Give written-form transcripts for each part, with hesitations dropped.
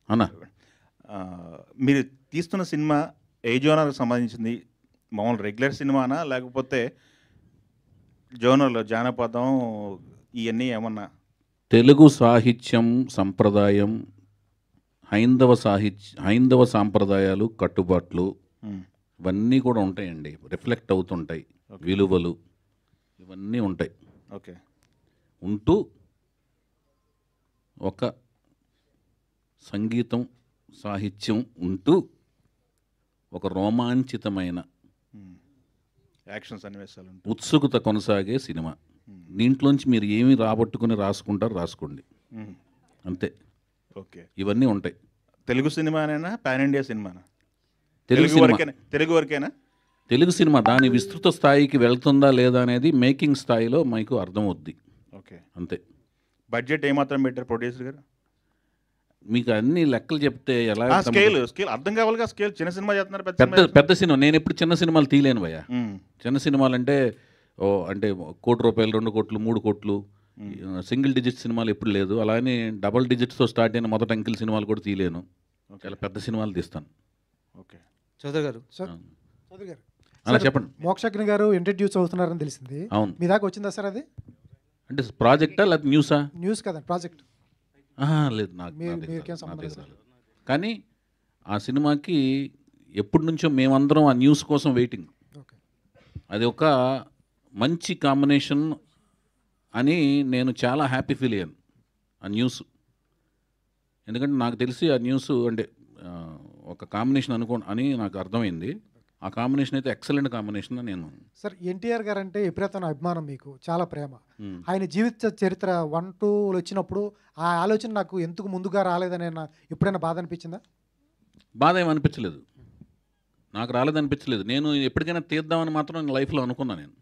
అన్నా మీరు తీస్తున్న సినిమా ఏ జోనర్కి సంబంధించింది? మామూలు రెగ్యులర్ సినిమానా, లేకపోతే జోనర్లో జానపదం ఇవన్నీ ఏమన్నా? తెలుగు సాహిత్యం సంప్రదాయం, హైందవ సాంప్రదాయాలు, కట్టుబాట్లు ఇవన్నీ కూడా ఉంటాయండి, రిఫ్లెక్ట్ అవుతుంటాయి. విలువలు ఇవన్నీ ఉంటాయి. ఓకే. ఉంటూ ఒక సంగీతం సాహిత్యం ఉంటూ ఒక రోమాంచితమైన యాక్షన్ సన్నివేశాలు, ఉత్సుకత కొనసాగే సినిమా. దీంట్లోంచి మీరు ఏమి రాబట్టుకుని రాసుకోండి అంతే. ఓకే. ఇవన్నీ ఉంటాయి. తెలుగు సినిమానేనా, పాన్ ఇండియా సినిమానా? తెలుగు వరకేనా? తెలుగు సినిమా దాని విస్తృత స్థాయికి వెళ్తుందా లేదా అనేది మేకింగ్ స్థాయిలో మీకు అర్థమవుద్ది. ఓకే. అంతే. బడ్జెట్ ఏమాత్రం పెట్టారు ప్రొడ్యూసర్ గారు? మీకు అన్ని లెక్కలు చెప్తే ఎలా? స్కేల్ అర్థం కావాలిగా. స్కేల్ చిన్న సినిమా చేస్తున్నారు, పెద్ద సినిమా. నేను ఎప్పుడు చిన్న సినిమాలు తీయలేను భయ్యా. చిన్న సినిమాలు అంటే అంటే 1 కోటి రూపాయలు, 2 కోట్లు, 3 కోట్లు, సింగిల్ డిజిట్ సినిమాలు ఎప్పుడు లేదు. అలానే డబల్ డిజిట్స్తో స్టార్ట్ అయిన మొదటి అంకిల్ సినిమాలు కూడా తీయలేను. చాలా పెద్ద సినిమాలు తీస్తాను. ఓకే. చౌదరి గారు అలా చెప్పండి. మోక్షజ్ఞ గారు ఇంట్రడ్యూస్ అవుతున్నారని తెలిసింది. అవును. మీ దాకా వచ్చిందా సార్ అది? అంటే ప్రాజెక్టా లేకపోతే న్యూసా? న్యూస్ కదా, ప్రాజెక్ట్. లేదు, నాకు కానీ ఆ సినిమాకి ఎప్పటి నుంచో మేమందరం ఆ న్యూస్ కోసం వెయిటింగ్. అది ఒక మంచి కాంబినేషన్ అని నేను చాలా హ్యాపీ ఫీల్ అయ్యాను ఆ న్యూస్. ఎందుకంటే నాకు తెలిసి ఆ న్యూస్ అంటే ఒక కాంబినేషన్ అని నాకు అర్థమైంది. ఆ కాంబినేషన్ అయితే ఎక్సలెంట్ కాంబినేషన్ అని నేను. సార్, ఎన్టీఆర్ గారు అంటే విపరీతమైన అభిమానం, మీకు చాలా ప్రేమ. ఆయన జీవిత చరిత్ర 1, 2 వచ్చినప్పుడు ఆ ఆలోచన నాకు ఎందుకు ముందుగా రాలేదని ఎప్పుడైనా బాధ అనిపించిందా? బాధ ఏమనిపించలేదు, నాకు రాలేదనిపించలేదు. నేను ఎప్పటికైనా తీద్దామని మాత్రం నేను లైఫ్లో అనుకున్నాను. నేను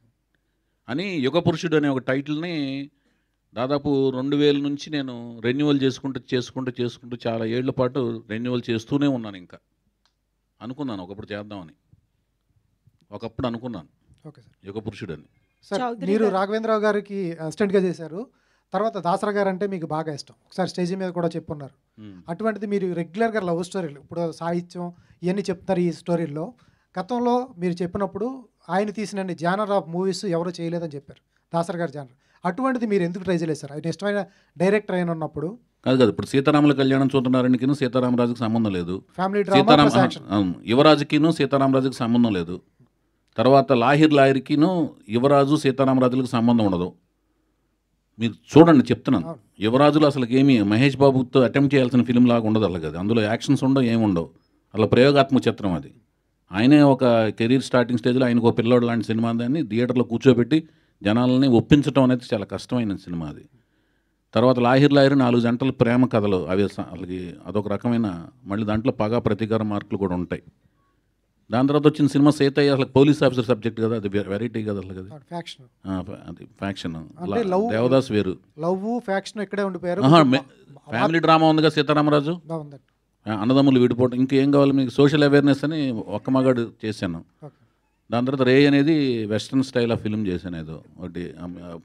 అని యుగ పురుషుడు అనే ఒక టైటిల్ని దాదాపు 2000 నుంచి నేను రెన్యువల్ చేసుకుంటూ చాలా ఏళ్ల పాటు రెన్యువల్ చేస్తూనే ఉన్నాను. ఇంకా అనుకున్నాను ఒకప్పుడు చేద్దామని, ఒకప్పుడు అనుకున్నాను యుగ పురుషుడు అని. సార్, మీరు రాఘవేంద్రరావు గారికి అసిస్టెంట్గా చేశారు. తర్వాత దాసరా గారు అంటే మీకు బాగా ఇష్టం, ఒకసారి స్టేజ్ మీద కూడా చెప్పున్నారు. అటువంటిది మీరు రెగ్యులర్గా లవ్ స్టోరీలు, ఇప్పుడు సాహిత్యం ఇవన్నీ చెప్తారు ఈ స్టోరీల్లో. గతంలో మీరు చెప్పినప్పుడు ఆయన తీసిన జానర్ ఆఫ్ మూవీస్ ఎవరు చేయలేదని చెప్పారు, దాసరా గారు జానర్. అటువంటిది మీరు ఎందుకు ట్రై చేయలేదు సార్? ఆయన ఇష్టమైన డైరెక్టర్ అయిన ఉన్నప్పుడు. కాదు, ఇప్పుడు సీతారాముల కళ్యాణం చూస్తున్నారనికిను సీతారామరాజుకి సంబంధం లేదు. Family drama. యువరాజుకిను సీతారామరాజుకి సంబంధం లేదు. తర్వాత లాహిర్కిను యువరాజు సీతారామరాజులకు సంబంధం ఉండదు. మీరు చూడండి, చెప్తున్నాను. యువరాజులో అసలు ఏమీ మహేష్ బాబుతో అటెంప్ట్ చేయాల్సిన ఫిల్మ్ లాగా ఉండదు. అలాగే అందులో యాక్షన్స్ ఉండవు, ఏముండవు. అలా ప్రయోగాత్మక చిత్రం అది. ఆయనే ఒక కెరీర్ స్టార్టింగ్ స్టేజ్లో ఆయనకు ఒక పిల్లోడు లాంటి సినిమా దాన్ని థియేటర్లో కూర్చోబెట్టి జనాలని ఒప్పించడం అనేది చాలా కష్టమైన సినిమా అది. తర్వాత లాహిర్ 4 జంటల ప్రేమ కథలు, అవి అసలుకి అదొక రకమైన, మళ్ళీ దాంట్లో పగా ప్రతీకార మార్కులు కూడా ఉంటాయి. దాని తర్వాత వచ్చిన సినిమా సీతయ్య అసలు పోలీస్ ఆఫీసర్ సబ్జెక్ట్ కదా, అది వెరైటీ కదా అసలు. అది ఫ్యాక్షన్. దేవదాస్ వేరు, లవ్ ఫ్యాక్షన్ ఇక్కడే ఉండిపోయారు. ఫ్యామిలీ డ్రామా ఉందిగా సీతారామరాజు, అన్నదమ్ములు విడిపోవడం. ఇంకేం కావాలి మీకు? సోషల్ అవేర్నెస్ అని ఒక్క మగాడు చేశాను. దాని తర్వాత రే అనేది వెస్ట్రన్ స్టైల్ ఆఫ్ ఫిల్మ్ చేశాను. ఏదో ఒకటి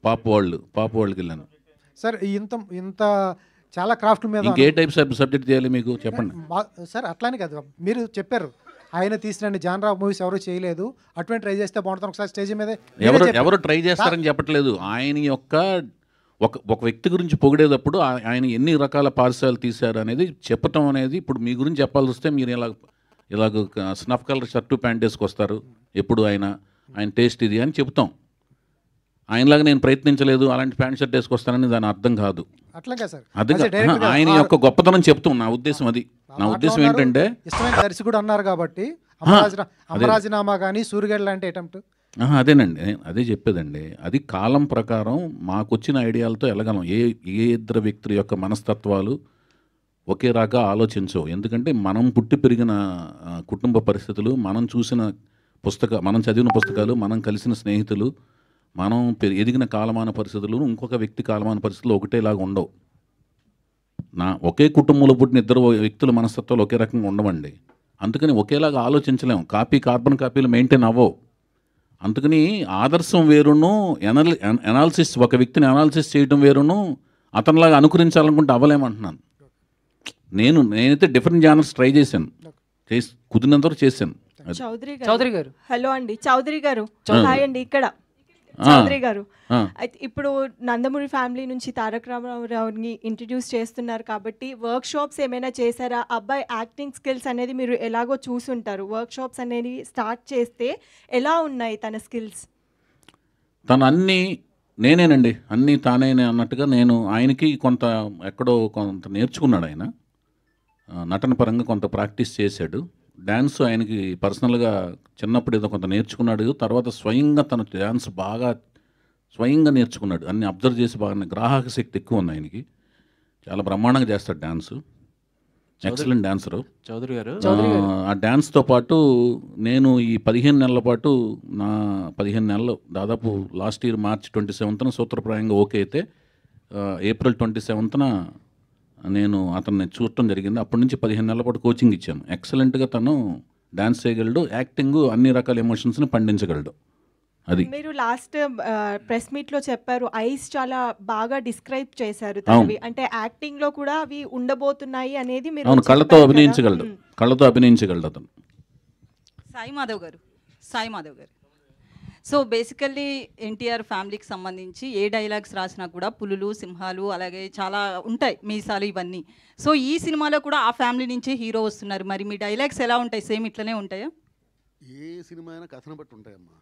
పాప్ వరల్డ్కి వెళ్ళాను. సార్, ఇంత చాలా క్రాఫ్ట్ మీద ఇంకే టైప్ సబ్జెక్ట్ చేయాలి మీకు చెప్పండి సార్? అట్లానే కాదు, మీరు చెప్పారు ఆయన తీసిన జానర్ ఆఫ్ మూవీస్ ఎవరు చేయలేదు, అటువంటి ట్రై చేస్తే బాగుంటుంది. ఒకసారి స్టేజ్ మీద ఎవరు ట్రై చేస్తారని చెప్పట్లేదు. ఆయన యొక్క ఒక వ్యక్తి గురించి పొగిడేటప్పుడు ఆయన ఎన్ని రకాల పార్సల్ తీశారు అనేది చెప్పటం అనేది. ఇప్పుడు మీ గురించి చెప్పాల్సి వస్తే మీరు ఇలాగ స్నఫ్ కలర్ షర్టు ప్యాంట్ వేసుకొస్తారు ఎప్పుడు, ఆయన టేస్ట్ ఇది అని చెప్తాం. ఆయనలాగా నేను ప్రయత్నించలేదు, అలాంటి ప్యాంట్ షర్ట్ వేసుకొస్తానని దాని అర్థం కాదు. అది ఆయన యొక్క గొప్పతనం చెప్తాం. నా ఉద్దేశం అది. నా ఉద్దేశం ఏంటంటే ఇష్టమైన దర్శకుడు అన్నారు కాబట్టి అమరాజీనామా కానీ సూర్యగడ్ లాంటి అటెంప్ట్. అదేనండి, అదే చెప్పేదండి. అది కాలం ప్రకారం మాకొచ్చిన ఐడియాలతో వెళ్ళగలం. ఏ ఇద్దరు వ్యక్తుల యొక్క మనస్తత్వాలు ఒకే రకంగా ఆలోచించవు. ఎందుకంటే మనం పుట్టి పెరిగిన కుటుంబ పరిస్థితులు, మనం చదివిన పుస్తకాలు, మనం కలిసిన స్నేహితులు, మనం ఎదిగిన కాలమాన పరిస్థితులు ఇంకొక వ్యక్తి కాలమాన పరిస్థితులు ఒకటేలాగా ఉండవు. ఒకే కుటుంబంలో పుట్టిన ఇద్దరు వ్యక్తుల మనస్తత్వాలు ఒకే రకంగా ఉండవండి. అందుకని ఒకేలాగా ఆలోచించలేము. కార్బన్ కాపీలు మెయింటైన్ అవ్వవు. అందుకని ఆదర్శం వేరును, ఒక వ్యక్తిని అనాలిసిస్ చేయడం వేరును, అతనిలాగా అనుకరించాలనుకుంటే అవ్వలేమంటున్నాను. నేనైతే డిఫరెంట్ జానర్స్ ట్రై చేశాను, కుదిరినంత వరకు చేశాను. చౌదరి గారు హలో అండి, చౌదరి గారు హాయ్ అండి. ఇక్కడ చౌదరి గారు, అయితే ఇప్పుడు నందమూరి ఫ్యామిలీ నుంచి తారక రామారావుని ఇంట్రడ్యూస్ చేస్తున్నారు కాబట్టి వర్క్ షాప్స్ ఏమైనా చేశారా? అబ్బాయి యాక్టింగ్ స్కిల్స్ అనేది మీరు ఎలాగో చూసుంటారు, వర్క్ షాప్స్ అనేది స్టార్ట్ చేస్తే ఎలా ఉన్నాయి తన స్కిల్స్? తను నేనేనండి అన్నీ తానే అన్నట్టుగా నేను ఆయనకి కొంత ఎక్కడో కొంత నేర్చుకున్నాడు. ఆయన నటన పరంగా కొంత ప్రాక్టీస్ చేశాడు. డ్యాన్స్ ఆయనకి పర్సనల్గా చిన్నప్పుడు ఏదో కొంత నేర్చుకున్నాడు. తర్వాత స్వయంగా తన డ్యాన్స్ బాగా స్వయంగా నేర్చుకున్నాడు. అన్ని అబ్జర్వ్ చేసి బాగా గ్రాహక శక్తి ఎక్కువ ఉంది ఆయనకి. చాలా బ్రహ్మాండంగా చేస్తాడు డ్యాన్స్, ఎక్సలెంట్ డాన్సరు చౌదరి గారు. ఆ డ్యాన్స్తో పాటు నేను ఈ 15 నెలల పాటు 15 నెలలు దాదాపు లాస్ట్ ఇయర్ మార్చ్ 27న సూత్రప్రాయంగా ఓకే అయితే ఏప్రిల్ 27న నేను అతన్ని చూడటం జరిగింది. అప్పటి నుంచి 15 నెలల పాటు కోచింగ్ ఇచ్చాను. ఎక్సలెంట్గా తను డ్యాన్స్ చేయగలడు, యాక్టింగ్ అన్ని రకాల ఎమోషన్స్ని పండించగలడు. అది మీరు లాస్ట్ ప్రెస్ మీట్ లో చెప్పారు, ఐస్ చాలా బాగా డిస్క్రైబ్ చేశారు తనవి, అంటే యాక్టింగ్ లో కూడా అవి ఉండబోతున్నాయి అనేది మీరు అవును, కళ్ళతో అభినయించగలడు, కళ్ళతో అభినయించగలడు అతను. సాయి మాధవ్ గారు సో బేసికల్లీ ఎన్టీఆర్ ఫ్యామిలీకి సంబంధించి ఏ డైలాగ్స్ రాసినా కూడా పులులు, సింహాలు, అలాగే చాలా ఉంటాయి, మీసాలు, ఇవన్నీ. సో ఈ సినిమాలో కూడా ఆ ఫ్యామిలీ నుంచే హీరో వస్తున్నారు. మరి మీ డైలాగ్స్ ఎలా ఉంటాయి? సేమ్ ఇట్లనే ఉంటాయా? ఏ సినిమా అయినా కథను బట్టి ఉంటాయమ్మా.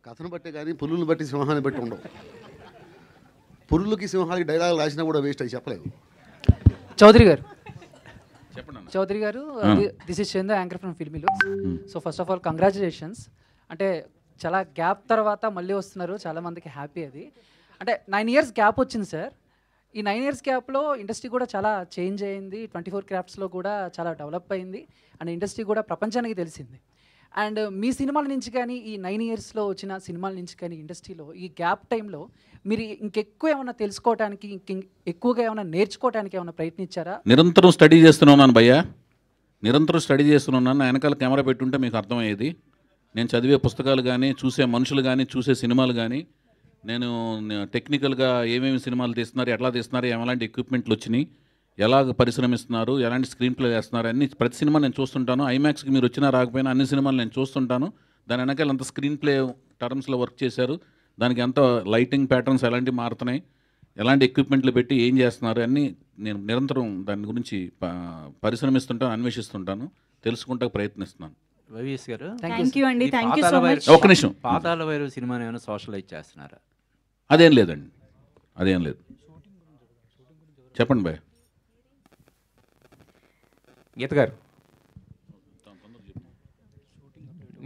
కథను బట్టే కానీ పులులను బట్టి సింహాన్ని బట్టి ఉండవు. పులులకి సింహాలకి డైలాగ్ రాసినా కూడా వేస్ట్ అయి చెప్పలేదు. చౌదరి గారు this is Chandu, anchor from filmy looks. So first of all congratulations. అంటే చాలా గ్యాప్ తర్వాత మళ్ళీ వస్తున్నారు, చాలామందికి హ్యాపీ అది. అంటే 9 years గ్యాప్ వచ్చింది సార్. ఈ 9 years గ్యాప్లో ఇండస్ట్రీ కూడా చాలా చేంజ్ అయింది, 24 క్రాఫ్ట్స్లో కూడా చాలా డెవలప్ అయింది, అండ్ ఇండస్ట్రీ కూడా ప్రపంచానికి తెలిసింది. అండ్ మీ సినిమాల నుంచి కానీ ఈ 9 yearsలో వచ్చిన సినిమాల నుంచి కానీ ఇండస్ట్రీలో ఈ గ్యాప్ టైంలో మీరు ఇంకెక్కువ ఏమైనా తెలుసుకోవడానికి, ఎక్కువగా ఏమైనా నేర్చుకోవడానికి ఏమైనా ప్రయత్నించారా? నిరంతరం స్టడీ చేస్తున్నాను భయ్యా, నిరంతరం స్టడీ చేస్తున్నాను. వెనకాల కెమెరా పెట్టుంటే మీకు అర్థమయ్యేది. నేను చదివే పుస్తకాలు కానీ, చూసే మనుషులు కానీ, చూసే సినిమాలు కానీ, నేను టెక్నికల్గా ఏమేమి సినిమాలు తీస్తున్నారు, ఎట్లా తీస్తున్నారు, ఎలాంటి ఎక్విప్మెంట్లు వచ్చినాయి, ఎలాగ పరిశ్రమిస్తున్నారు, ఎలాంటి స్క్రీన్ ప్లే చేస్తున్నారు, అన్ని ప్రతి సినిమా నేను చూస్తుంటాను. ఐమాక్స్కి మీరు వచ్చినా రాకపోయినా అన్ని సినిమాలు నేను చూస్తుంటాను. దాని వెనకాల అంత స్క్రీన్ ప్లే టర్మ్స్లో వర్క్ చేశారు, దానికి ఎంత లైటింగ్ ప్యాటర్న్స్ ఎలాంటివి మారుతున్నాయి, ఎలాంటి ఎక్విప్మెంట్లు పెట్టి ఏం చేస్తున్నారు అన్నీ నేను నిరంతరం దాని గురించి పరిశ్రమిస్తుంటాను, అన్వేషిస్తుంటాను, తెలుసుకుంటా ప్రయత్నిస్తున్నాను. వైవిఎస్ గారు, థ్యాంక్ యూ అండి, థ్యాంక్ యూ సో మచ్. ఒక్క నిమిషం, పాతాళ భైరవి సినిమాని ఏమైనా సోషలైజ్ చేస్తున్నారా? అదేం లేదండి, అదేం లేదు. చెప్పండి భయ్. గీత గారు,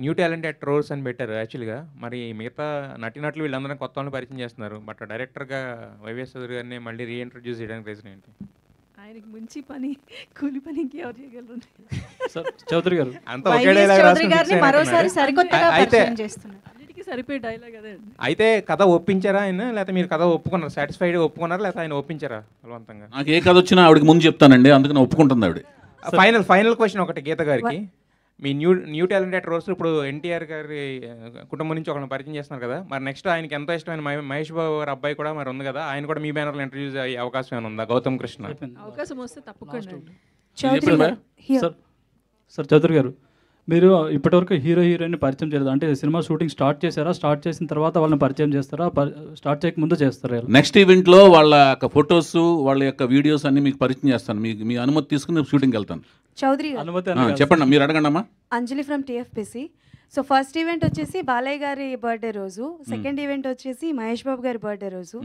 న్యూ టాలెంటెడ్ రోల్స్ అని పెట్టారు యాక్చువల్గా. మరి మిగతా నటినట్లు వీళ్ళందరూ కొత్త వాళ్ళని పరిచయం చేస్తున్నారు, బట్ డైరెక్టర్గా వైవిఎస్ చౌదరి గారిని మళ్ళీ రీఇంట్రడ్యూస్ చేయడానికి రీజన్ ఏంటి? ఆయనకి మంచి పని, కూలి పనికి ఎవరు చేయగలరు? చౌదరి గారు అంత ఒకే వైవిఎస్ డైలాగ్ చౌదరి గారిని మరోసారి సరికొత్తగా పరిచయం చేస్తున్నారు. అన్నిటికీ సరిపోయే డైలాగ్ అదే అండి. అయితే కథ ఒప్పించారా ఆయన, లేకపోతే మీరు కథ ఒప్పుకున్నారు, సాటిస్ఫైడ్ ఒప్పుకున్నారా, లేకపోతే ఆయన ఒప్పించారా బలవంతంగా? నాకు ఏ కథ వచ్చినా ఆవిడకి ముందు చెప్తానండి, అందుకని ఒప్పుకుంటుంది ఆవిడ. ఫైనల్ క్వశ్చన్ ఒకటి గీత గారికి. మీ న్యూ టాలెంటెడ్ రోల్స్ ఇప్పుడు ఎన్టీఆర్ గారి కుటుంబం నుంచి ఒకరిని పరిచయం చేస్తున్నారు కదా, మరి నెక్స్ట్ ఆయనకి ఎంతో ఇష్టమైన మహేష్ బాబు గారి అబ్బాయి కూడా మరి ఉంది కదా, ఆయన కూడా మీ బ్యానర్లో ఇంట్రడ్యూస్ అయ్యే అవకాశం ఏమైనా ఉందా? గౌతమ్ కృష్ణ అవకాశం వస్తే తప్పకుండా అండి. సార్ చౌదరి గారు, మీరు ఇప్పటివరకు హీరో హీరోయిన్ పరిచయం చేయలేదు అంటే సినిమా షూటింగ్ స్టార్ట్ చేశారా? స్టార్ట్ చేసిన తర్వాత వాళ్ళని పరిచయం చేస్తారా? స్టార్ట్ చేయక ముందు చేస్తారా? నెక్స్ట్ ఈవెంట్లో వాళ్ళ యొక్క ఫొటోస్, వాళ్ళ యొక్క వీడియోస్ అన్ని మీకు పరిచయం చేస్తాను. మీ అనుమతి తీసుకుని షూటింగ్కి వెళ్తాను. చౌదరి చెప్పండి, మీరు అడగండి అమ్మా. Anjali from TFPC. So first event వచ్చేసి బాలయ్య గారి బర్త్డే రోజు, సెకండ్ ఈవెంట్ వచ్చేసి మహేష్ బాబు గారి బర్త్డే రోజు,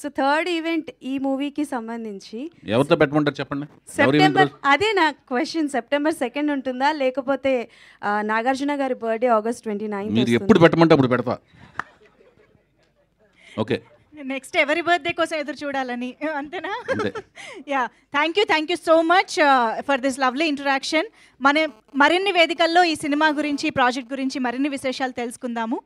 సో థర్డ్ ఈవెంట్ ఈ మూవీకి సంబంధించి ఎవరితో పెట్టమంటారు చెప్పండి. సెప్టెంబర్, అదే నా క్వశ్చన్, సెప్టెంబర్ 2 ఉంటుందా లేకపోతే నాగార్జున గారి బర్త్డే August 29? మీరు ఎప్పుడు పెట్టమంటే అప్పుడు పెడతా. ఓకే, నెక్స్ట్ ఎవరి బర్త్డే కోసం ఎదురు చూడాలని, అంతేనా? Yeah, thank you so much for this lovely interaction. మరిన్ని వేదికల్లో ఈ సినిమా గురించి, ప్రాజెక్ట్ గురించి మరిన్ని విశేషాలు తెలుసుకుందాము.